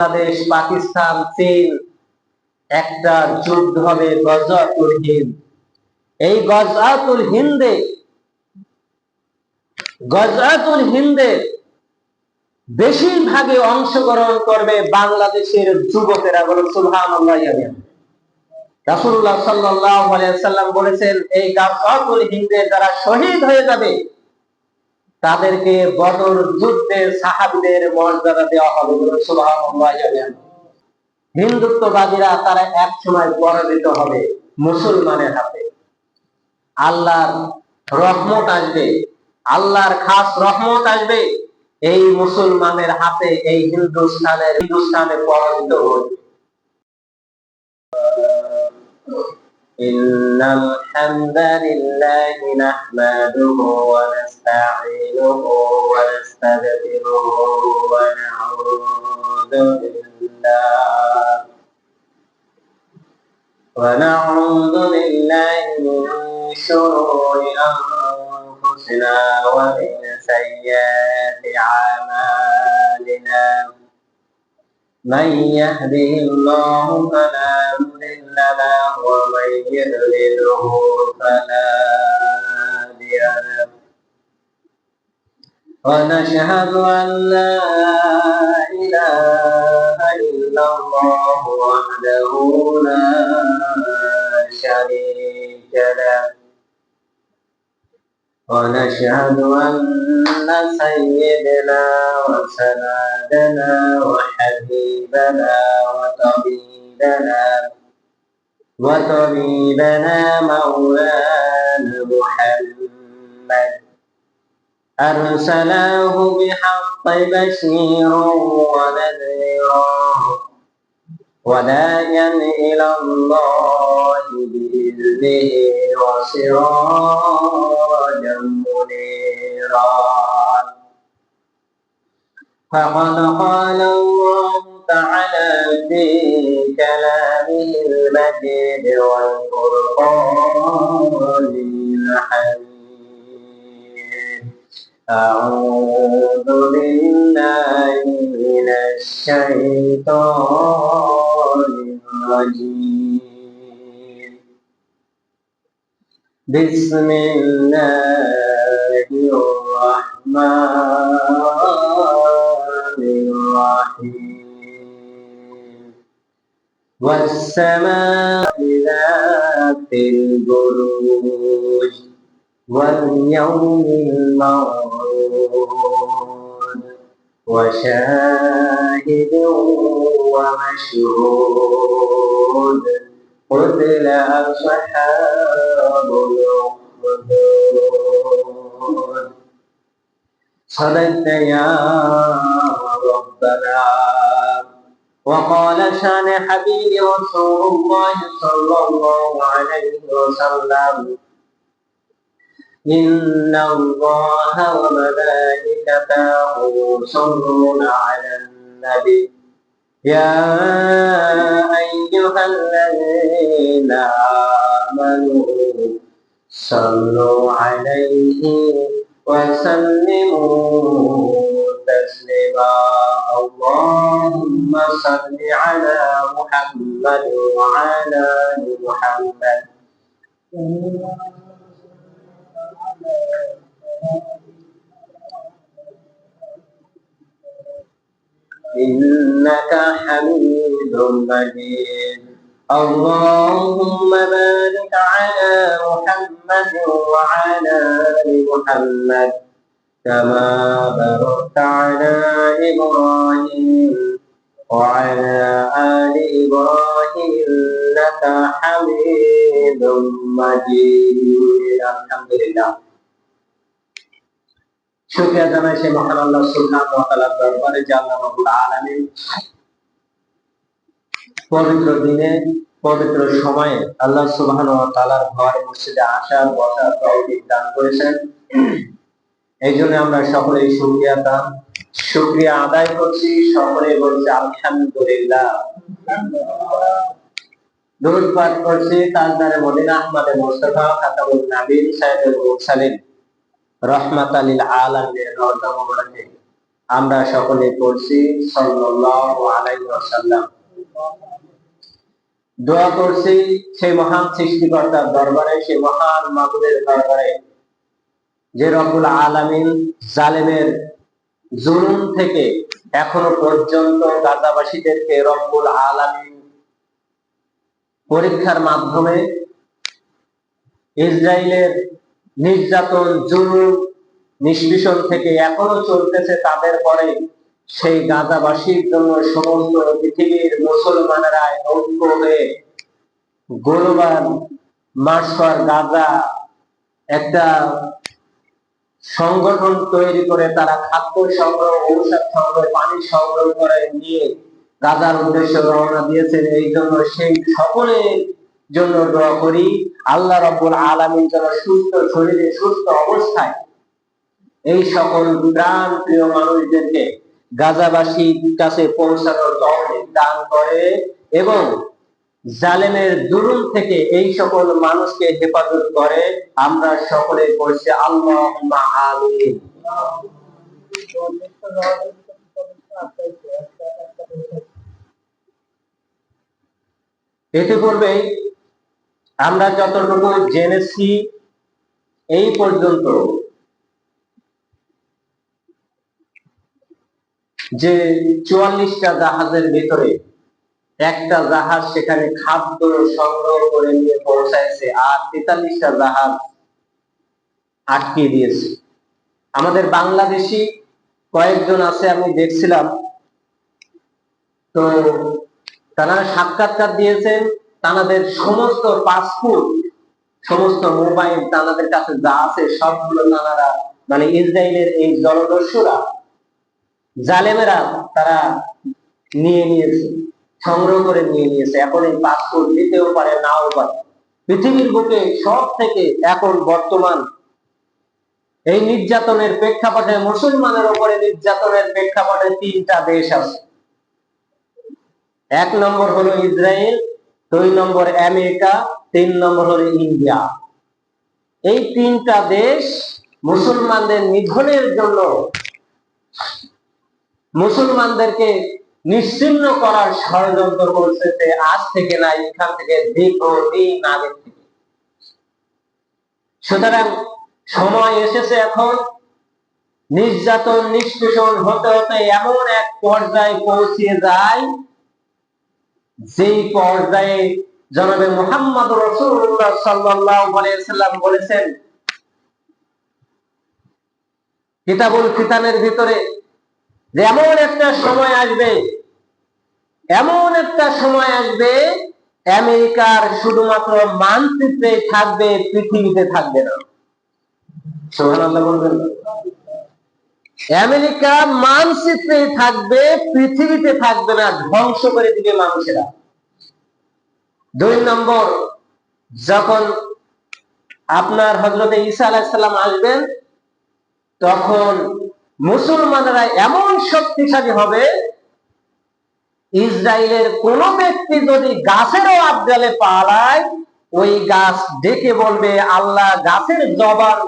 বাংলাদেশ, পাকিস্তান, চীন একটা যুদ্ধ হবে গজওয়াতুল হিন্দ। এই গজওয়াতুল হিন্দে বেশিরভাগে অংশগ্রহণ করবে বাংলাদেশের যুবকেরা। বলে সুবহানাল্লাহ। রাসূলুল্লাহ সাল্লাল্লাহু আলাইহি ওয়াসাল্লাম বলেছেন, এই গজওয়াতুল হিন্দে যারা শহীদ হয়ে যাবে তাদেরকে বদর যুদ্ধে সাহাবীদের মর্যাদা দেওয়া হবে। বলে সুবহানাল্লাহ। হিন্দুত্ববাদীরা তারা এক সময় পরাজিত হবে মুসলমানের হাতে। আল্লাহর রহমত আসবে, আল্লাহর খাস রহমত আসবে এই মুসলমানের হাতে। এই হিন্দুস্তানে পরাজিত হবে। ইন্নাল হামদালিল্লাহি নাহমাদুহু ওয়া নাস্তাঈনুহু ওয়া নাস্তাগফিরুহু ওয়া نعوذ بالله من شرور أنفسنا ومن سيئات أعمالنا. من يهده الله فلا مضل له ومن يضلله فلا هادي له. ونشهد أن لا إله إلا الله وحده لا شريك له. ونشهد أن سيدنا وسندنا وحبيبنا وطبيبنا مولانا محمد أرسله بحق بشيرا ونذيرا وداعيا إلى الله بإذنه وسراجا منيرا. فقد قال الله تعالى في كلامه المجيد والفرقان الحميد. أعوذ بالله من الشيطان الرجيم. بسم الله الرحمن الرحيم. والسماء ذات البروج واليوم الموعود وشاهد ومشهود. قتل أصحاب الأخدود. صدقت يا ربنا. وقال شان حبيب رسول الله صلى الله عليه وسلم: إن الله وملائكته يصلون على النبي يا أيها الذين آمنوا صلوا عليه وسلموا تسليما. اللهم صل على محمد وعلى آل محمد إنك حميد مجيد. اللهم بارك على محمد وعلى آل محمد كما باركت على إبراهيم وعلى آل إبراهيم إنك حميد مجيد. الحمد لله. শুকরিয়া জানাই সেই মহান আল্লাহ সুবহানাহু ওয়া তাআলার দরবারে যে আল্লাহ রাব্বুল আলামিন পবিত্র দিনে পবিত্র সময়ে আল্লাহ সুবহানাহু ওয়া তাআলার ঘর মসজিদে আসার বসার তৌফিক দান করেছেন। এই জন্য আমরা সকলেই শুকরিয়া আদায় করছি। সকলে বলছি আলহামদুলিল্লাহ। দরুদ পাঠ করছি তাজদারে মদিনা আহমদে মুস্তাফা খাতামুন নবীন সাইয়্যিদুল মুরসালিন রাহমাতাল লিল আলামিন রওজা মুবারাকে আমরা সকলে পড়ছি সাল্লাল্লাহু আলাইহি ওয়াসাল্লাম। দোয়া করছি সেই মহান সৃষ্টিকর্তার দরবারে, সেই মহান মাবুদের দরবারে, যে রব্বুল আলামিন জালেমের জুলুম থেকে এখনো পর্যন্ত গাজাবাসীদেরকে রব্বুল আলামিন পরীক্ষার মাধ্যমে ইসরায়েলের নির্যাতন, জুলুম, নিষ্পেষণ থেকে এখনো চলতেছে, তাদের পরে সেই গাজাবাসীর জন্য সমস্ত পৃথিবীর মুসলমানেরা ঐক্য হয়ে গ্লোবাল মার্চ ফর গাজা একটা সংগঠন তৈরি করে তারা খাদ্য সংগ্রহ, ঔষধ সংগ্রহ, পানি সংগ্রহ করে নিয়ে গাজার উদ্দেশ্যে রওনা দিয়েছেন। এই জন্য সেই সকলের জন্য দোয়া করি, আল্লাহ রাব্বুল আলামিন যেন সুস্থ শরীরে, সুস্থ অবস্থায় এই সকল প্রাণ প্রিয় মানুষদেরকে গাজাবাসীর কাছে পৌঁছানোর তৌফিক দান করে এবং জালেমের জুলুম থেকে এই সকল মানুষকে হেফাজত করে। আমরা সকলে বলছি আল্লাহুম্মা আমিন। ইতিপূর্বে আমরা যতটুকু জেনেছি এই পর্যন্ত, যে 44টা জাহাজের ভিতরে একটা জাহাজ সেখানে খাদ্য সংগ্রহ করে নিয়ে পৌঁছাইছে, আর 43টা জাহাজ আটকে দিয়েছে। আমাদের বাংলাদেশি কয়েকজন আছে, আমি দেখছিলাম, তো তারা সাক্ষাৎকার দিয়েছেন। তাদের সমস্ত পাসপোর্ট, সমস্ত মোবাইল, তাদের কাছে যা আছে সবগুলো তারা, মানে ইসরায়েলের এই জলদস্যুরা, জালেমেরা, তারা নিয়ে নিয়েছে, সংগ্রহ করে নিয়ে নিয়েছে। এখন এই পাসপোর্ট দিতেও পারে, নাও পারে। পৃথিবীর বুকে সব থেকে এখন বর্তমান এই নির্যাতনের প্রেক্ষাপটে, মুসলমানের উপরে নির্যাতনের প্রেক্ষাপটে 3টা দেশ আছে। 1 নম্বর হলো ইসরায়েল, 2 নম্বর আমেরিকা, 3 নম্বর হলো ইন্ডিয়া। এই 3টা দেশ মুসলমানদের নিধনের জন্য, মুসলমানদেরকে নিশ্চিহ্ন করার ষড়যন্ত্র করতেছে। আজ থেকে না, এখান থেকে দীর্ঘদিন আগে থেকে। সুতরাং সময় এসেছে এখন নির্যাতন, নিষ্পেষণ হতে হতে এমন এক পর্যায়ে পৌঁছে যায়, যেই পর্যায়ে জনাবে মুহাম্মদ রাসূলুল্লাহ সাল্লাল্লাহু আলাইহি ওয়াসাল্লাম বলেছেন কিতাবুল ফিতানের ভিতরে, যে এমন একটা সময় আসবে, এমন একটা সময় আসবে, আমেরিকার শুধুমাত্র মানচিত্রে থাকবে, পৃথিবীতে থাকবে না। সুবহানাল্লাহ বলবেন। আমেরিকা মানচিত্রে থাকবে, পৃথিবীতে থাকবে না, ধ্বংস করে দিবে মানুষেরা। 2 নম্বর, যখন আপনার হযরত ঈসা আলাইহিস সালাম আসবেন, তখন মুসলমানরা এমন শক্তিশালী হবে, ইসরায়েলের কোন ব্যক্তি যদি গাছেরও আবডালে পালায়, ওই গাছ ডেকে বলবে আল্লাহ গাছের জবান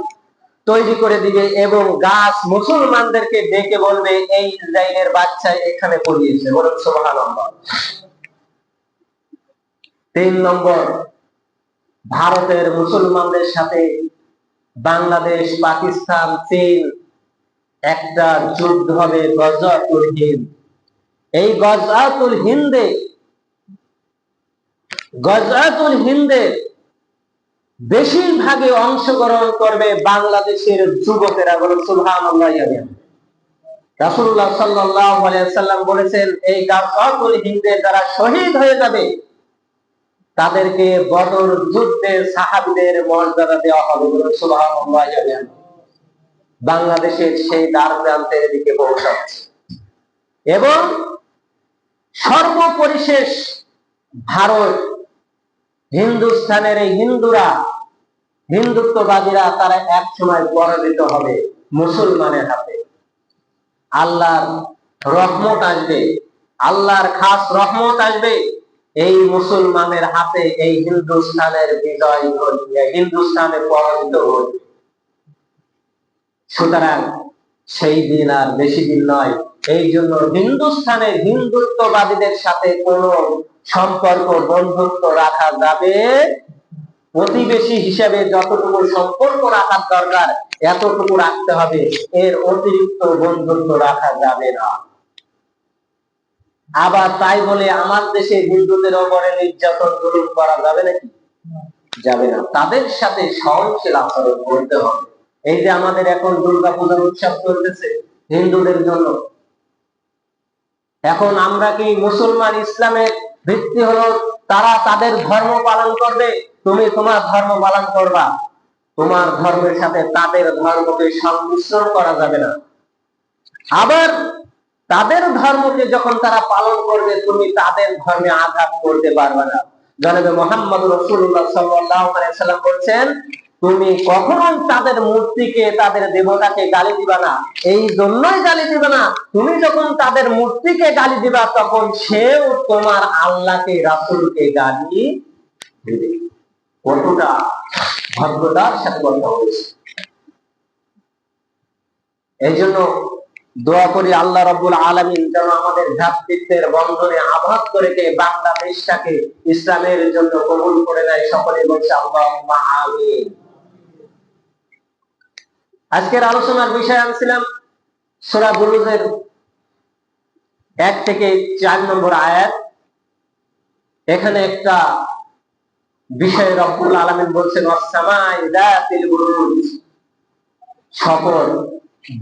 তৈরি করে দিবে, এবং গাছ মুসলমানদেরকে ডেকে বলবে এই ইসরায়েলের বাচ্চা এখানে পড়িয়েছে। বলুন সুবহানাল্লাহ। 3 নম্বর, ভারতের মুসলমানদের সাথে বাংলাদেশ, পাকিস্তান, চীন একটা যুদ্ধ হবে, গজওয়াতুল হিন্দ। এই গজওয়াতুল হিন্দে বেশিরভাগই অংশগ্রহণ করবে বাংলাদেশের যুবকেরা। বলুন সুবহানাল্লাহ। রাসূলুল্লাহ সাল্লাল্লাহু আলাইহি ওয়াসাল্লাম বলেছেন, এই গজওয়াতুল হিন্দে যারা শহীদ হয়ে যাবে তাদেরকে বদর যুদ্ধে সাহাবীদের মর্যাদা দেওয়া হবে। বলুন সুবহানাল্লাহ। বাংলাদেশের সেই দ্বার প্রান্তের দিকে পৌঁছাচ্ছে, এবং সর্বপরিশেষ ভারত, হিন্দুস্তানের এই হিন্দুরা, হিন্দুত্ববাদীরা, তারা এক সময় পরাজিত হবে মুসলমানের হাতে। আল্লাহর রহমত আসবে, আল্লাহর খাস রহমত আসবে এই মুসলমানের হাতে। এই হিন্দুস্তানের বিজয় ঘটবে, হিন্দুস্তানে পরাজিত হবে। সুতরাং সেই দিন আর বেশি দিন নয়। এই জন্য হিন্দুস্থানে হিন্দুত্ববাদীদের সাথে কোনো সম্পর্ক বন্ধুত্ব রাখা যাবে, প্রতিবেশী হিসেবে যতটুকু সম্পর্ক রাখার দরকার এতটুকু রাখতে হবে, এর অতিরিক্ত বন্ধুত্ব রাখা যাবে না। আবার তাই বলে আমার দেশে হিন্দুদের উপরে নির্যাতন জুলুম করা যাবে নাকি? যাবে না। তাদের সাথে সহনশীল আচরণ করতে হবে। এই যে আমাদের এখন দুর্গাপূজার উৎসব চলতেছে হিন্দুদের জন্য, এখন আমরা কি মুসলমান? ইসলামের ভিত্তি হলো তারা তাদের ধর্ম পালন করবে, তুমি তোমার ধর্ম পালন করবা। তোমার ধর্মের সাথে তাদের ধর্মকে সংমিশ্রণ করা যাবে না। আবার তাদের ধর্মকে যখন তারা পালন করবে, তুমি তাদের ধর্মে আঘাত করতে পারবে না। জনাবে মুহাম্মদ রাসূলুল্লাহ সাল্লাল্লাহু আলাইহি সাল্লাম বলেছেন, তুমি কখনোই তাদের মূর্তিকে, তাদের দেবতাকে গালি দিবা না। এই জন্যই গালি দিবা না, তুমি যখন তাদের মূর্তিকে গালি দিবা তখন সেও তোমার আল্লাহকে, রাসূলকে গালি দিবে। কতটা ভদ্রতার সাথে কথা বলেছে। এই জন্য দোয়া করি আল্লাহ রাব্বুল আলামিন যেন আমাদের ভ্রাতৃত্বের বন্ধনে আবদ্ধ রেখে বাংলাদেশটাকে ইসলামের জন্য কবুল করে নেয়। সকলে বলছে আল্লাহুম্মা আমিন। আজকের আলোচনার বিষয় আনছিলাম সূরা বুরুজের 1 থেকে 4 নম্বর আয়াত। এখানে একটা বিষয় রব্বুল আলামিন বলছেন ওয়াস-সামাই যাতিল বুরুজ, সকল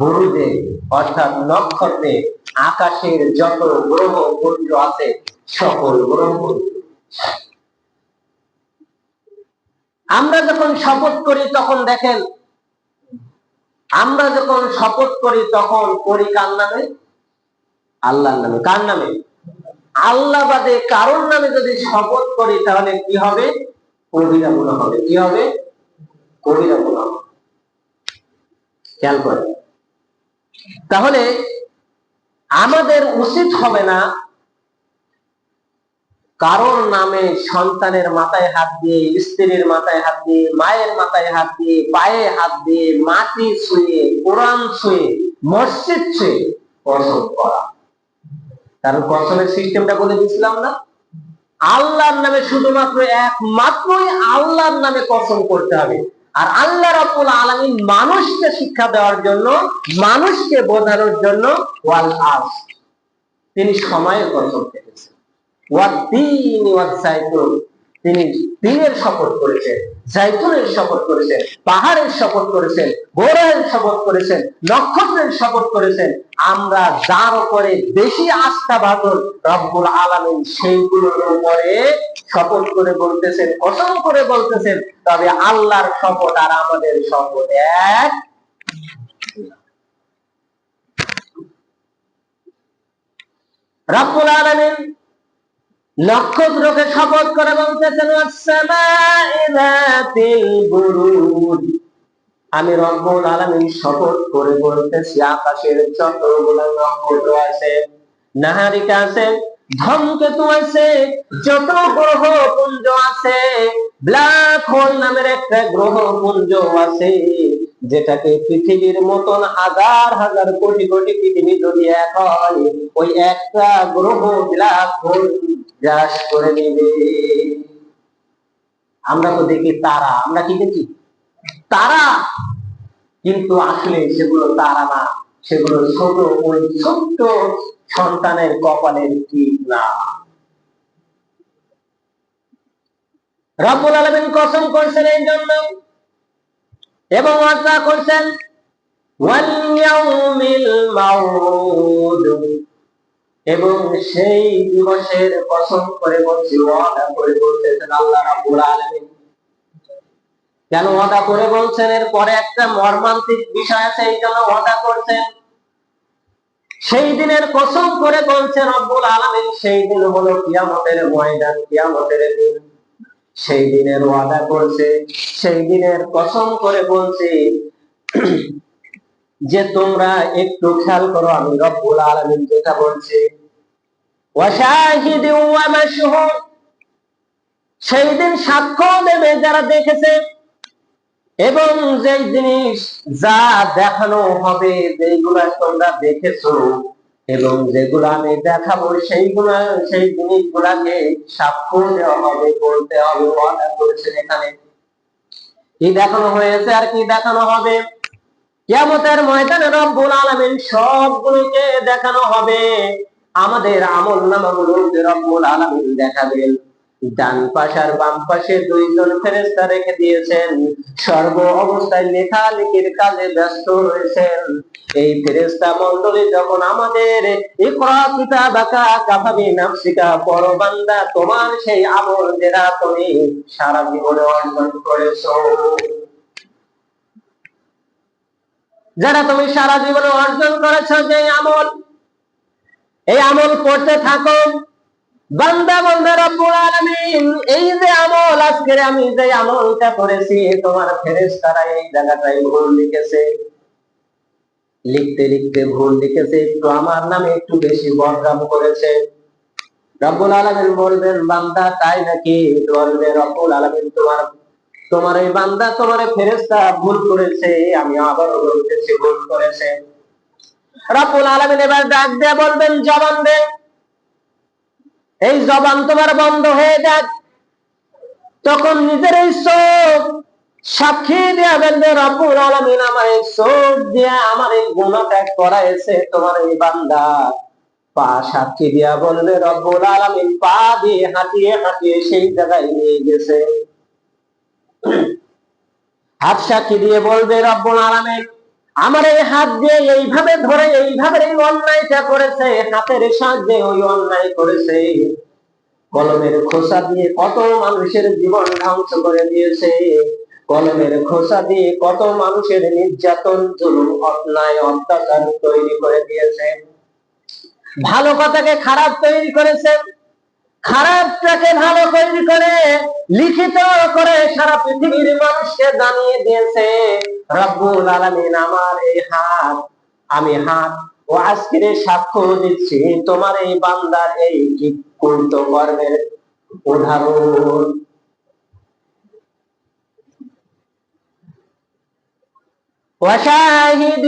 বুরুজে অর্থাৎ নক্ষত্রে, আকাশের যত গ্রহ পুঞ্জ আছে সকল গ্রহ। আমরা যখন শপথ করি তখন দেখেন, আমরা যখন শপথ করি তখন করি কার নামে? আল্লাহর নামে। কার নামে? আল্লাহ বাদে কারোর নামে যদি শপথ করি তাহলে কি হবে? কবিরা গুনাহ হবে। কি হবে? কবিরা গুনাহ। খেয়াল করে। তাহলে আমাদের উচিত হবে না কারোর নামে সন্তানের মাথায় হাত দিয়ে, স্ত্রীর মাথায় হাত দিয়ে, মায়ের মাথায় হাত দিয়ে, পায়ে হাত দিয়ে, মাটি ছুঁয়ে, কোরআন ছুঁয়ে, মসজিদ ছুঁয়ে কসম করা। কারণ কসমের সিস্টেমটা বলে দিয়েছিলাম না? আল্লাহর নামে, শুধুমাত্র একমাত্রই আল্লাহর নামে কসম করতে হবে। আর আল্লাহ রাব্বুল আলামিন মানুষকে শিক্ষা দেওয়ার জন্য, মানুষকে বোঝানোর জন্য ওয়াল আস, তিনি সময়ের কসম খেতেছেন। তিনি দিনের শপথ করেছেন, জাইতুনের শপথ করেছেন, পাহাড়ের শপথ করেছেন, গোড়ার শপথ করেছেন, নক্ষত্রের শপথ করেছেন। আমরা যার উপরে বেশি আস্থা ভাজন রব্বুল আলামিন সেইগুলোর উপরে শপথ করে বলতেছেন, কসম করে বলতেছেন। তবে আল্লাহর শপথ আর আমাদের শপথ এক। রব্বুল আলামিন নক্ষত্রকে শপথ করে বলতেছেন আমি রব্বুল আলামিন শপথ করে বলতেছি আকাশের যতগুলো নক্ষত্র আছে, নাহারিকা আছে, ধূমকেতু আছে, যত গ্রহ পুঞ্জ আছে, ব্ল্যাক হোল নামের একটা গ্রহ পুঞ্জ আছে, যেটাকে পৃথিবীর মতন হাজার হাজার কোটি কোটি পৃথিবী যদি এক হয়, ওই একটা গ্রহ ব্ল্যাক হোল গ্রাস করে নেবে। আমরা তো দেখি তারা, আমরা কি দেখি? তারা, কিন্তু আসলে সেগুলো তারা না, সেগুলো ছোট, ওই ছোট্ট সন্তানের কপালের টিপ না। রব্বুল আলামিন কসম করছেন এই জন্য, এবং ওয়াদা করছেন ওয়াল ইয়াউমিল মাউদ, এবং সেই দিবসের কসম করে বলছি, ওয়াদা করে বলতেছেন আল্লাহ রাব্বুল আলামিন। কেন ওয়াদা করে বলছেন? এর পরে একটা মর্মান্তিক বিষয় আছে, এই জন্য ওয়াদা করছেন। সেই দিনের কসম করে বলছেন রব্বুল আলামিন, সেই দিন হলো কিয়ামতের ময়দান, কিয়ামতের দিন। সেই দিনের ওয়াদা করছে, সেই দিনের কসম করে বলছে যে তোমরা একটু খেয়াল করো, আমি রব্বুল আলামিন যেটা বলছি, ওয়াশাহিদিন ওয়া মাশহুদ, সেই দিন সাক্ষ্য দেবে যারা দেখেছে, এবং যেই জিনিস যা দেখানো হবে, যেগুলা তোমরা দেখেছো এবং যেগুলো আমি দেখাবো, সেই জিনিসগুলাকে সাক্ষ্য দেওয়া হবে, বলতে হবে। ওয়াদা করেছেন এখানে কি দেখানো হয়েছে আর কি দেখানো হবে। কিয়ামতের ময়দানে রব্বুল আলামিন সবগুলোকে দেখানো হবে। আমাদের আমলনামাগুলোকে রব্বুল আলামিন দেখাবেন। ডান পাশ আর বাম পাশে দুইজন ফেরেশতা রেখে দিয়েছেন, সর্ব অবস্থায় লেখালেখির কাজে ব্যস্ত রয়েছেন। এই ফেরেশতা মণ্ডলী যখন আমাদের ইকরা কিতাবাকা কাফা বিনাফসিকা, পড়ো বান্দা তোমার সেই আমল যেটা তুমি সারা জীবনে অর্জন করেছো, যারা তুমি সারা জীবনে অর্জন করেছো, যে আমল, এই আমল করতে থাকো। বান্দা বান্দা রব্বুল আলামিন এই যে আমল, আজকে আমি যে আমলটা করেছি, তোমার ফেরেশতারা এই জায়গাটায় ভুল লিখেছে, লিখতে লিখতে ভুল লিখেছে, একটু আমার নামে একটু বেশি বদনাম করেছে। রব্বুল আলামিন বলবেন, বান্দা তাই নাকি? বলবে, রব্বুল আলামিন তোমার এই বান্দা, তোমার ফেরেশতা ভুল করেছে, আমি আবারও বলতেছি ভুল করেছে। রব্বুল আলামিন এবার ডাক দিয়ে বলবেন, জবান দে। এই জবান তোমার বন্ধ হয়ে যাক। তখন নিজের এই চোখ সাক্ষী দিয়া বলবে, রব্বুল আলামিন আমার এই চোখ দিয়ে আমার এই গুনাহটা করাইছে তোমার এই বান্দা। পা সাক্ষী দিয়া বলবে, রব্বুল আলামিন পা দিয়ে হাঁটিয়ে হাঁটিয়ে সেই জায়গায় নিয়ে গেছে। হাত সাক্ষী দিয়ে বলবে, রব্বুল আলামিন আমার এই হাত দিয়ে এইভাবে ধরে এইভাবে এই অন্যায়টা করেছে, হাতের সাহায্যে ওই অন্যায় করেছে। কলমের খোসা দিয়ে কত মানুষের জীবন ধ্বংস করে দিয়েছে, কলমের খোসা দিয়ে কত মানুষের নির্যাতন, জুলুম, অন্যায়, অত্যাচার তৈরি করে দিয়েছে। ভালো কথাকে খারাপ তৈরি করেছে, খারাপটাকে ভালো তৈরি করে লিখিত করে সারা পৃথিবীর মানুষকে জানিয়ে দিয়েছে, রব্বুল আলামিন আমার এই হাত, আমি হাত ও আজকের সাক্ষ্য দিচ্ছি তোমার এই বান্দার এই কৃত্য কর্মের উদাহরণ। وشاهد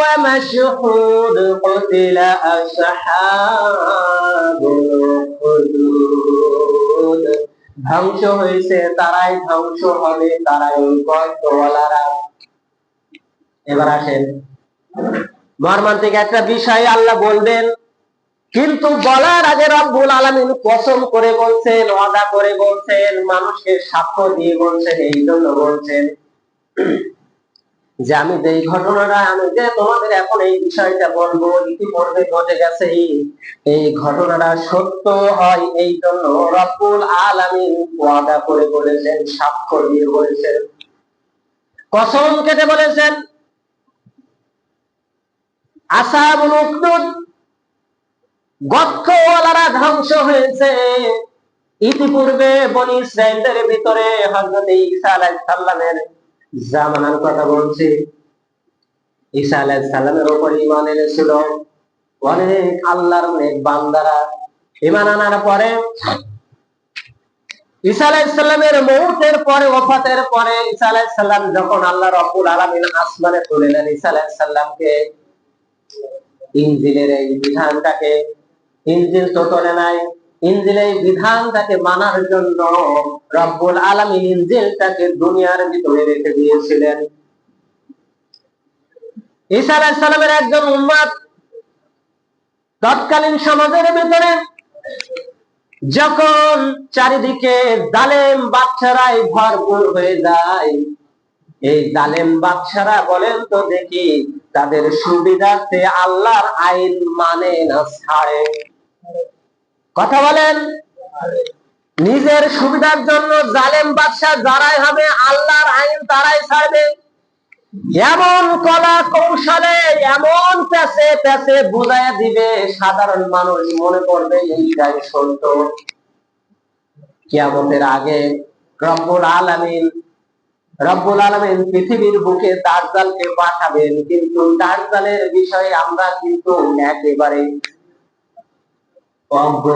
ومشهود قتل أصحاب الأخدود। ধ্বংস হয়েছে তারাই, ধ্বংস হবে তারাই, ওই গর্তওয়ালারা। এবার আসেন, মর্মান্তিক একটা বিষয় আল্লাহ বলবেন, কিন্তু বলার আগে রব্বুল আলামিন কসম করে বলছেন, ওয়াদা করে বলছেন, মানুষকে সাক্ষ্য দিয়ে বলছেন, এই জন্য বলছেন যে আমি যে ঘটনাটা, আমি যে তোমাদের এখন এই বিষয়টা বলবো, ইতিপূর্বে ঘটে গেছে, এই ঘটনাটা সত্য হয়, এই জন্য রব্বুল আলামিন ওয়াদা করে বলেছেন, সাক্ষ্য দিয়ে বলেছেন, কসম কেটে বলেছেন। আসহাবুল উখদুদ গর্তওয়ালারা ধ্বংস হয়েছে। ইতিপূর্বে বনী ইসরাঈলের ভিতরে হযরত ঈসা আলাইহিস সালামের জামানার কথা বলছি। ঈসা আলাইহিস সালামের উপর ঈমান এনেছিল অনেক আল্লাহর নেক বান্দারা। ঈমান আনার পরে ঈসা আলাইহিস সালামের মওতের পরে, ওফাতের পরে, ঈসা আলাইহিস সালাম যখন আল্লাহ রাব্বুল আলামিন আসমানে তুলে নেন ঈসা আলাইহিস সালামকে, ইনজিলের এই বিধানটাকে, ইনজিল তো তোলে নাই, ইনজিলের এই বিধানটাকে মানার জন্য রব্বুল আলামিন ইনজিলটাকে দুনিয়ার ভিতরে রেখে দিয়েছিলেন। ঈসা আলাইহিস সালামের একজন উম্মত তৎকালীন সমাজের ভিতরে যখন চারিদিকে জালেম বাদশারাই ভরপুর হয়ে যায়, এই জালেম বাদশারা বলেন তো দেখি, তাদের সুবিধার্থে আল্লাহর আইন মানে না ছাড়ে? কথা বলেন। নিজের সুবিধার জন্য জালেম বাদশা যারাই হবে, আল্লাহর আইন তারাই ছাড়বে। এমন কলা কৌশলে, এমন প্যাসে প্যাসে বুঝাইয়া দিবে, সাধারণ মানুষ মনে করবে এইটাই সত্য। কিয়ামতের আগে রব্বুল আলামিন পৃথিবীর বুকে দাজ্জালকে পাঠাবেন, কিন্তু দাজ্জালের বিষয়ে আমরা কিন্তু একেবারে অজ্ঞ।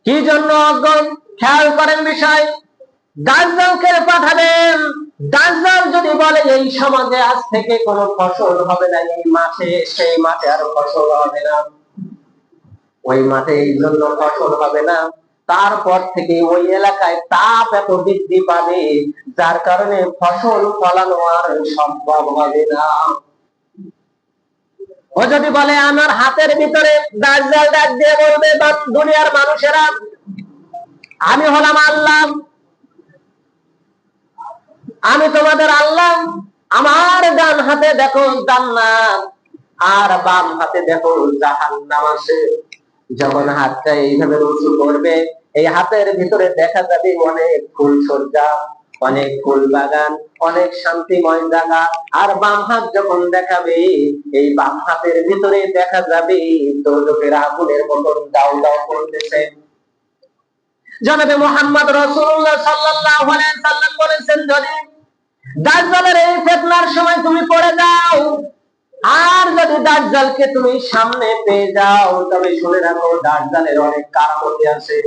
কি জন্য অজ্ঞ? খেয়াল করেন বিষয়। দাজ্জালকে পাঠাবেন দাজ্জাল যদি বলে এই সমাজে আজ থেকে কোনো ফসল হবে না, এই মাঠে সেই মাঠে আর ফসল হবে না, ওই মাঠে এই জন্য ফসল হবে না, তারপর থেকে ওই এলাকায় তাপ এত বৃদ্ধি পাবে যার কারণে ফসল ফলানো আর সম্ভব হবে না। ও যদি বলে আমার হাতের ভিতরে, দাজ্জাল ডাক দিয়ে বলবে দুনিয়ার মানুষেরা, আমি হলাম আল্লাহ, আমি তোমাদের আল্লাহ, আমার ডান হাতে দেখো জান্নাত আর বাম হাতে দেখো জাহান্নাম আছে। যখন হাতটা এইভাবে উঁচু করবে, এই হাতের ভিতরে দেখা যাবে অনেক ফুল সজ্জা, অনেক ফুল বাগান, অনেক শান্তিময় জায়গা। আর বাম হাত যখন দেখাবে, এই বাম হাতের ভিতরে দেখা যাবে দোজখের আগুনের মতন দাউ দাউ করতেছে। জনাবে মুহাম্মদ রাসূলুল্লাহ সাল্লাল্লাহু আলাইহি সাল্লাম বলেছেন, যদি দাজ্জালের এই ফিতনার সময় তুমি পড়ে যাও, আর যদি দাজ্জালকে তুমি সামনে পেয়ে যাও, তবে শুনে রাখো দাজ্জালের অনেক কারামতি আছে,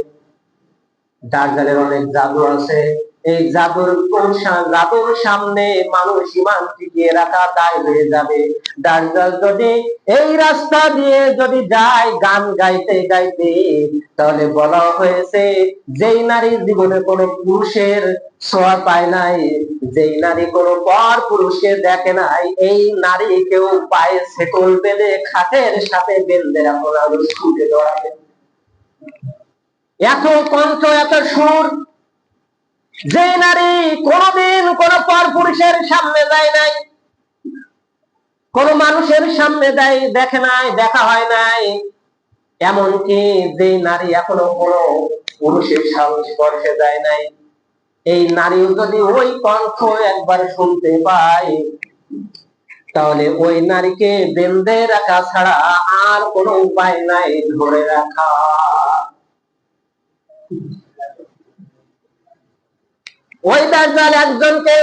দাজ্জালের অনেক জাদু আছে। এই জাদুর সামনে মানুষ ঈমান টিকিয়ে রাখা দায় হয়ে যাবে। দাজ্জাল যদি এই রাস্তা দিয়ে যদি যায় গান গাইতে গাইতে, তাহলে বলা হয়েছে যেই নারী জীবনে কোনো পুরুষের ছোঁয়া পায় নাই, যেই নারী কোনো পর পুরুষকে দেখে নাই, এই নারী কেউ পায়ে শেকল বেঁধে খাটের সাথে বেঁধে রাখো না, ছুটে দৌড়াবে। এত কণ্ঠ, এত সুর, যে নারী কোনদিন কোন পর পুরুষের সামনে যায় নাই, কোন মানুষের সামনে দেখে নাই, দেখা হয় নাই, এমনকি যে নারী এখনো কোন পুরুষের সংস্পর্শে যায় নাই, এই নারী যদি ওই কণ্ঠ একবার শুনতে পায়, তাহলে ওই নারীকে বেঁধে রাখা ছাড়া আর কোনো উপায় নাই ধরে রাখা। ওই দাজ্জাল একজনকে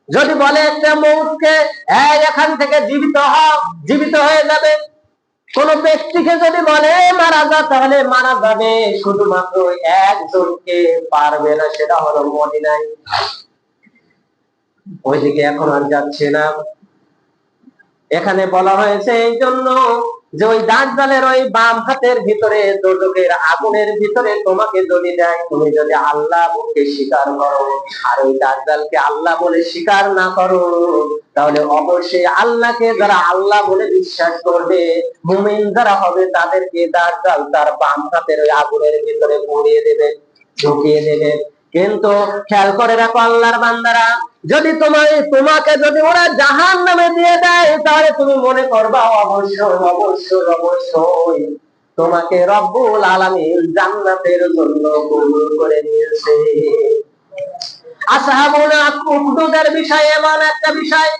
যদি বলে একটা মৌতকে এখান থেকে জীবিত হয়ে যাবে, কোন ব্যক্তিকে যদি বলে মারা যা, তাহলে মারা যাবে, শুধুমাত্র একজনকে পারবে না, সেটা হলো মদিনায়। ওইদিকে এখন আর যাচ্ছে না। এখানে বলা হয়েছে এই জন্য যে ওই দাজ্জালের ওই বাম হাতের ভিতরে দোজখের আগুনের ভিতরে তোমাকে যদি দেয়, তুমি যদি আল্লাহকে স্বীকার করো আর ওই দাজ্জালকে আল্লাহ বলে স্বীকার না করো, তাহলে অবশ্যই আল্লাহকে যারা আল্লাহ বলে বিশ্বাস করবে, মুমিন যারা হবে, তাদেরকে দাজ্জাল তার বাম হাতের ওই আগুনের ভিতরে পুড়িয়ে দেবে, ঢুকিয়ে দেবে। কিন্তু খেয়াল করে রাখো আল্লাহর বান্দারা, যদি তোমাকে যদি ওরা জাহান্নামে দিয়ে দেয়, তাহলে তুমি মনে করবা অবশ্যই তোমাকে রব্বুল আলামিন জান্নাতের জন্য কবুল করে নিয়েছে। আসহাবুল উখদুদের বিষয় এমন একটা বিষয়,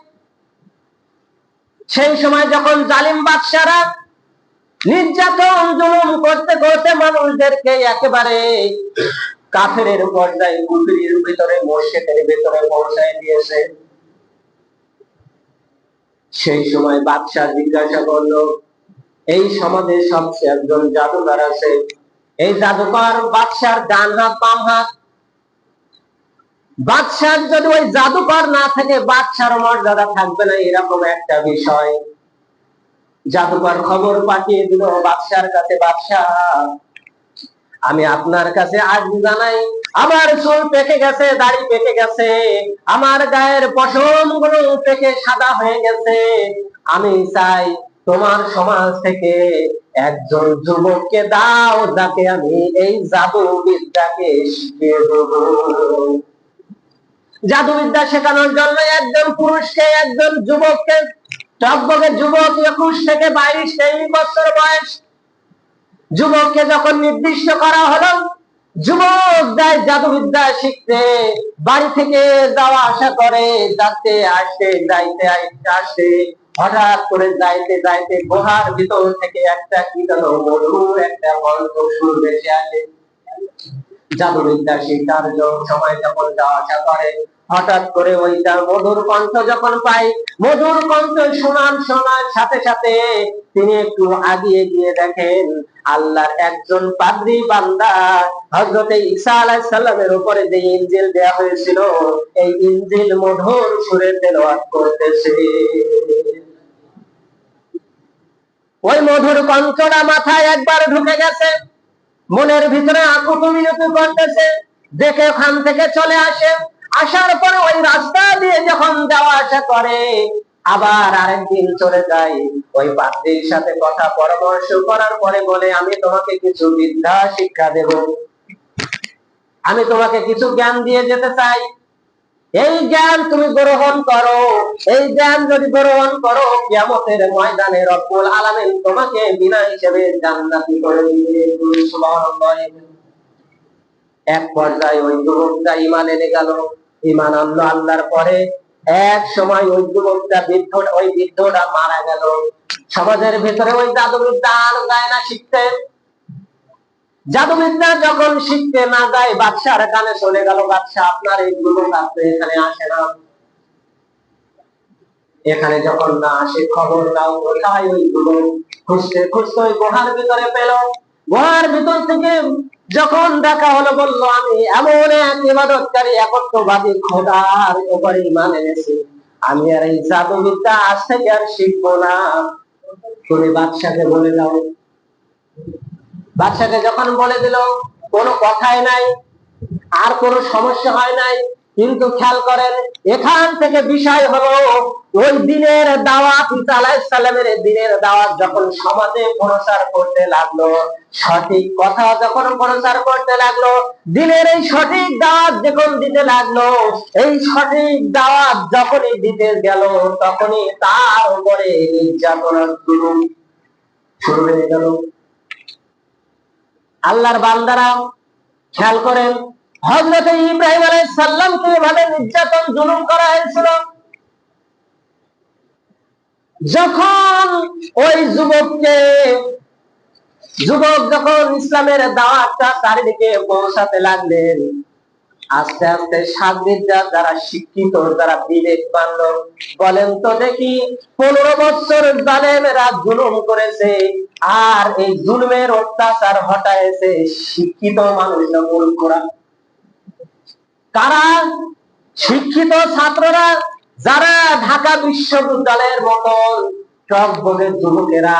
সেই সময় যখন জালিম বাদশারা নির্যাতন জুলুম করতে করতে মানুষদেরকে একেবারে কাফেরের পর্যায়ে, কুফরির ভিতরে, মুশরিকের ভিতরে পৌঁছায় দিয়েছে, সেই সময় বাদশা জিজ্ঞাসা করলো, এই সমাজে সবচেয়ে একজন জাদুকর আছে, এই জাদুকর বাদশার ডান হাত বাম হাত, বাদশার যদি ওই জাদুকর না থাকে বাদশার মর্যাদা থাকবে না, এরকম একটা বিষয়। জাদুকর খবর পাঠিয়ে দিল বাদশার কাছে, বাদশা, আমি আপনার কাছে আজ জানাই, আমার চুল পেকে গেছে, দাড়ি পেকে গেছে, আমার গায়ের পশম গুলো পেকে সাদা হয়ে গেছে, আমি চাই তোমার সমাজ থেকে একজন যুবককে দাও, যাকে আমি এই জাদু বিদ্যাকে শিখিয়ে দেব। জাদুবিদ্যা শেখানোর জন্য একজন পুরুষকে, একজন যুবককে, টকবকে যুবক 21 থেকে 22-23 বছর বয়স, যুবককে যখন নির্দিষ্ট করা হলো, যুবক যায় জাদুবিদ্যা শিখতে, বাড়ি থেকে যাওয়া আসা করে, যাতে আসতে যাইতে আসতে, হঠাৎ করে যাইতে যাইতে গুহার ভিতর থেকে একটা কি যেন মধুর একটা কণ্ঠ সুর ভেসে আসে। জাদুবিদ্যা শেখার সময় যখন যাওয়া আসা করে, হঠাৎ করে ওইটা মধুর কণ্ঠ যখন পাই, মধুর কণ্ঠ শোনার সাথে সাথে তিনি একটু আগিয়ে গিয়ে দেখেন আল্লাহর একজন পাদ্রী বান্দা হযরত ঈসা আলাইহিস সালামের উপরে যে ইনজিল দেয়া হয়েছিল, এই ইনজিল মধুর সুরে তেলাওয়াত করতেছে। ওই মধুর কণ্ঠটা মাথায় একবার ঢুকে গেছে, মনের ভিতরে আকুতি মিনতি করতেছে। দেখে ওখান থেকে চলে আসে, আসার পরে ওই রাস্তা দিয়ে যখন যাওয়া আসা করে, আবার আরেকদিন চলে যায়। ওই পাদ্রীর সাথে কথা পরামর্শ করার পরে বলে, আমি তোমাকে কিছু বিদ্যা শিক্ষা দেব, আমি তোমাকে কিছু জ্ঞান দিয়ে যেতে চাই, এই জ্ঞান তুমি গ্রহণ করো। এই জ্ঞান যদি গ্রহণ করো, কিয়ামতের ময়দানে রব্বুল আলামিন তোমাকে বিনা হিসেবে জান্নাতি করে দিবে। সুবহানাল্লাহ। এক পর্যায়ে ওই যুবকটা ঈমান এনে গেল। ঈমান আনলো আল্লাহর পরে এক সময় ওই যুবকটা ওই বৃদ্ধটা মারা গেল। সমাজের ভিতরে ওই জাদুবিদ্যা আর যায় না শিখতে। জাদুবিদ্যা যখন শিখতে না যায়, বাদশার কানে চলে গেল, বাদশা আপনার এই যুবক আপনি এখানে আসে না। এখানে যখন না আসে, খবর নাও কোথায় ওই যুবক। খুঁজতে খুঁজতে ওই গুহার ভিতরে পেল। গুহার ভিতর থেকে যখন দেখা হলো, বলল, আমি এমন এক ইবাদতকারী একত্ববাদী খোদার উপরে ঈমান এনেছি, আমি আর এই জাদুবিদ্যা আজ থেকে আর শিখবো না, তুমি বাদশাকে বলে দাও। বাদশাকে যখন বলে দিল, কোনো কথাই নাই, আর কোনো সমস্যা হয় নাই। কিন্তু খেয়াল করেন, এখান থেকে বিষয় হলো, ওই দিনের দাওয়াত, ঈসা আলাইহিস সালামের দিনের দাওয়াত যখন সমাজে প্রচার করতে লাগলো, সঠিক কথা যখন প্রচার করতে লাগলো, দিনের এই সঠিক দাওয়াত যখন দিতে লাগলো, এই সঠিক দাওয়াত যখনই দিতে গেল, তখনই তার উপরে নির্যাতনের শুরু হয়ে গেল। আল্লাহর বান্দারা খেয়াল করেন, হযরত ইব্রাহিম আলাইহিস সালামকে এভাবে নির্যাতন জুলুম করা হয়েছিল। যখন ওই যুবক যখন ইসলামের দাওয়াতটা চারিদিকে পৌঁছাতে লাগলেন, আস্তে আস্তে সাগরিদরা যারা শিক্ষিত, যারা বিবেকবান লোক, বলেন তো দেখি, 15 বছর জালেমেরা জুলুম করেছে, আর এই জুলুমের অত্যাচার হটায়েছে শিক্ষিত মানুষরা, মূর্খরা। কারা? শিক্ষিত ছাত্ররা, যারা ঢাকা বিশ্ববিদ্যালয়ের মতন টকবগের যুবকেরা।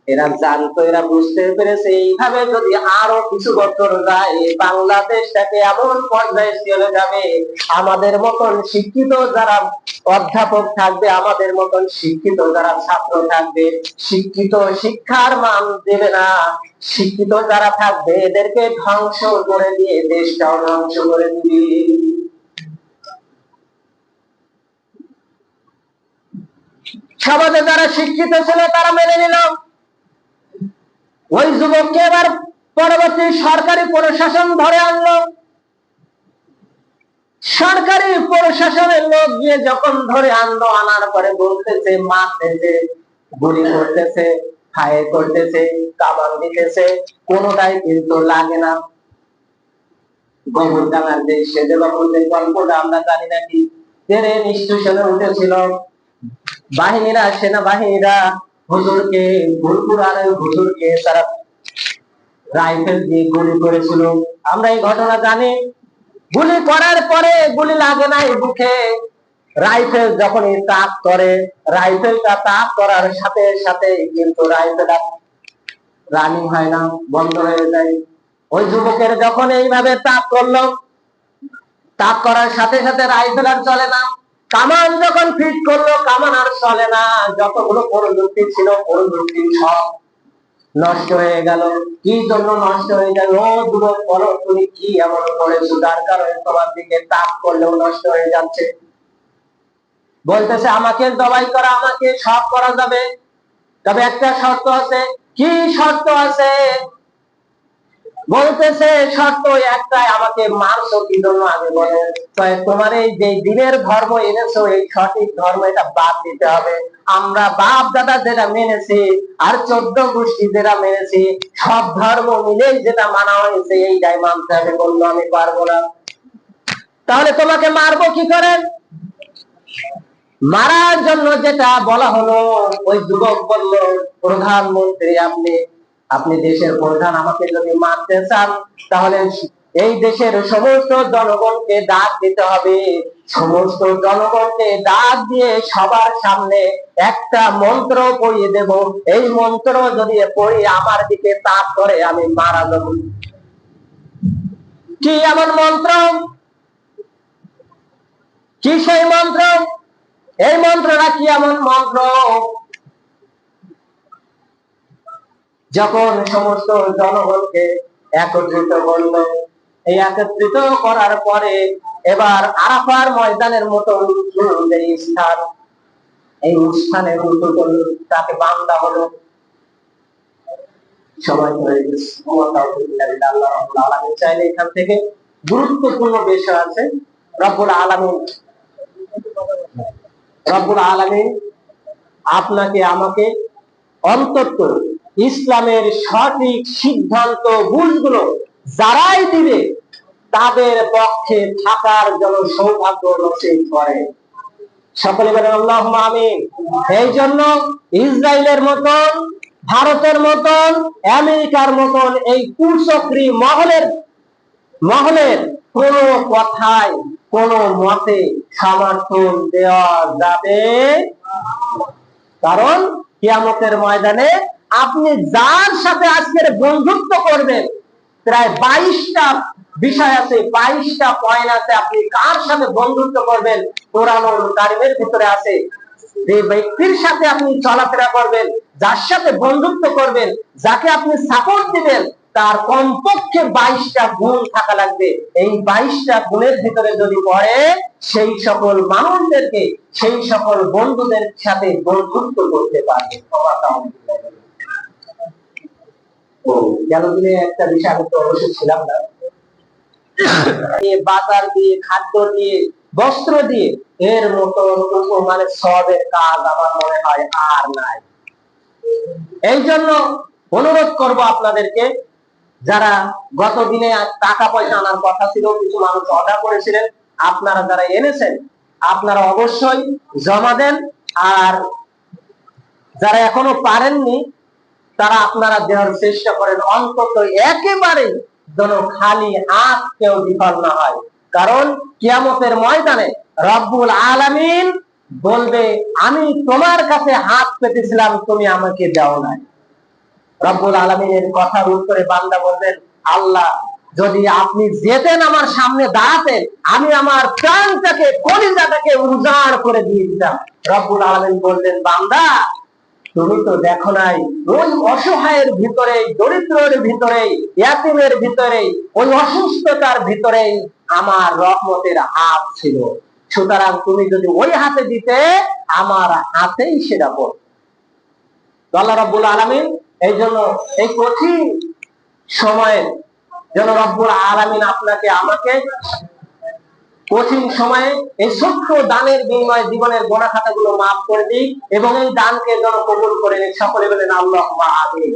এরা জানতো, এরা বুঝতে পেরেছে, এইভাবে যদি আরো কিছু বছর যায়, বাংলাদেশটাকে এমন পর্যায়ে চলে যাবে, আমাদের মতন শিক্ষিত যারা অধ্যাপক থাকবে, আমাদের মতন শিক্ষিত যারা ছাত্র থাকবে, শিক্ষার মান দেবে না। শিক্ষিত যারা থাকবে, এদেরকে ধ্বংস করে দিয়ে দেশটাও ধ্বংস করে দিবে। সমাজে যারা শিক্ষিত ছিল, তারা মেনে নিল। ওই যুবককে এবার পরবর্তী সরকারি প্রশাসন ধরে আনলো। সরকারি প্রশাসনের লোক গিয়ে যখন ধরে আনলো, আনার পরে বলতেছে, মারতেছে, গুলি করতেছে, ফায়ার করতেছে, কামান দিতেছে, কোনোটাই কিন্তু লাগে না। গোবরডাঙ্গার যে সেজে বাবুদের গল্পটা আমরা জানি নাকি, ট্রেন স্টেশনে উঠেছিল বাহিনীরা, সেনাবাহিনীরা হুজুরকে, হুজুরকে তারা রাইফেল দিয়ে গুলি করেছিল। আমরা এই ঘটনা জানি। গুলি করার পরে গুলি লাগে নাই বুকে, রাইফেল যখনই তাক করে, রাইফেলটা তাক করার সাথে সাথে কিন্তু রাইফেলটা রানিং হয় না, বন্ধ হয়ে যায়। ওই যুবকের যখন এইভাবে তাক করলো, তাক করার সাথে সাথে রাইফেল আর চলে না। কামান যখন ফিট করলো, কামান আর চলে না। যতগুলো প্রযুক্তি ছিল, প্রযুক্তি সব নষ্ট হয়ে গেল। কি জন্য নষ্ট হয়ে গেল? ও যুবক, বলো তুমি কি এমন করেছো যার কারণে তোমার দিকে তাক করলেও নষ্ট হয়ে যাচ্ছে? বলতেছে, আমাকে জবাই করা, আমাকে সব করা যাবে, তবে একটা শর্ত আছে। কি শর্ত আছে? বলতেছে, শর্ত একটাই, আমাকে মারছো কি জন্য আগে বলো। তোমার এই যে দিনের ধর্ম এনেছো, এই সঠিক ধর্ম, এটা বাদ দিতে হবে। আমরা বাপ দাদা যেটা মেনেছি, আর 14 গোষ্ঠী যেটা মেনেছি, সব ধর্ম মিলেই যেটা মানা হয়েছে, এইটাই মানতে হবে। বললো, আমি পারবো না। তাহলে তোমাকে মারবো কি করে? মারার জন্য যেটা বলা হলো, ওই যুবক বলল, প্রধানমন্ত্রী আপনি, আপনি দেশের প্রধান, আমাকে যদি মারতে চান তাহলে এই দেশের সমস্ত জনগণকে ডাক দিতে হবে। সমস্ত জনগণকে ডাক দিয়ে সবার সামনে একটা মন্ত্র পড়িয়ে দেব। এই মন্ত্র যদি পড়ি আমার দিকে তাক করে আমি মারা যাব। কি এমন মন্ত্র? কি সেই মন্ত্র? এই মন্ত্রটা কি এমন মন্ত্র? যখন সমস্ত জনগণকে একত্রিত করল, এই একত্রিত করার পরে এবার আরাফার ময়দানের মতো স্থান, এই স্থানের মতো তাকে বান্দা হলো। সবাই চাইলে এখান থেকে গুরুত্বপূর্ণ বিষয় আছে। রব্বুল আলামিন আপনাকে আমাকে অন্তত ইসলামের সঠিক সিদ্ধান্ত ভুলগুলো যারাই দিবে তাদের পক্ষে থাকার জন্য সৌভাগ্য নসিব করে। সকলে বলেন আল্লাহুম্মা আমিন। এই জন্য ইসরায়েলের মতন, ভারতের মতন, আমেরিকার মতন এই কুচক্রী মহলের কোন কথায় কোন মতে সমর্থন দেওয়া যাবে, কারণ কিয়ামতের ময়দানে আপনি যার সাথে আজকের বন্ধুত্ব করবেন, প্রায় 22টা বিষয় আছে, 22টা পয়েন্ট আছে। আপনি কার সাথে বন্ধুত্ব করবেন কোরআনুল কারীমের ভিতরে আছে। যে ব্যক্তির সাথে আপনি চলাফেরা করবেন, যার সাথে বন্ধুত্ব করবেন, যাকে আপনি সাপোর্ট দিবেন, তার কমপক্ষে 22টা গুণ থাকা লাগবে। এই 22টা গুণের ভিতরে যদি পড়ে, সেই সকল মানুষদেরকে, সেই সকল বন্ধুদের সাথে বন্ধুত্ব করতে পারবে। গেল দিনে একটা বিষয় আমি তো অবশ্যই ছিলাম না, বাজার দিয়ে, খাদ্য দিয়ে, বস্ত্র দিয়ে, এর মতো মানে সবের কাজ আমার মনে হয় আর নাই। এই জন্য অনুরোধ করব আপনাদেরকে, যারা গত দিনে টাকা পয়সা আনার কথা ছিল, কিছু মানুষ অর্ডার করেছিলেন, আপনারা যারা এনেছেন আপনারা অবশ্যই জমা দেন। আর যারা এখনো পারেননি তারা আপনারা দেওয়ার চেষ্টা করেন, অন্তত একেবারে যেন খালি হাত কেউ বিফল না হয়। কারণ কিয়ামতের ময়দানে রব্বুল আলামিন বলবে, আমি তোমার কাছে হাত পেতেছিলাম, তুমি আমাকে দাও নাই। রব্বুল আলামিনের কথার উত্তরে বান্দা বলবেন, আল্লাহ যদি আপনি যেতেন আমার সামনে দাঁড়াতেন, আমি আমার প্রাণটাকে, কলিজাটাকে উজাড় করে দিয়ে দিতাম। রব্বুল আলামিন বললেন, বান্দা তুমি তো দেখো নাই, ওই অসহায়ের ভিতরে, দরিদ্রের ভিতরে, ইয়াতীমের ভিতরে, ওই অসুস্থতার ভিতরে আমার রহমতের হাত ছিল। সুতরাং তুমি যদি ওই হাতে দিতে, আমার হাতেই সেটা পড়ত। আল্লাহ রাব্বুল আলামিন এই জন্য এই কঠিন সময়ে যেন রব্বুল আলামিন আপনাকে আমাকে কঠিন সময়ে এই ছোট্ট দানের বিনিময়ে জীবনের গোনা খাতাগুলো মাফ করে দিই এবং এই দানকে যেন কবুল করে নিই। সকলে বলেন আল্লাহুম্মা আমিন।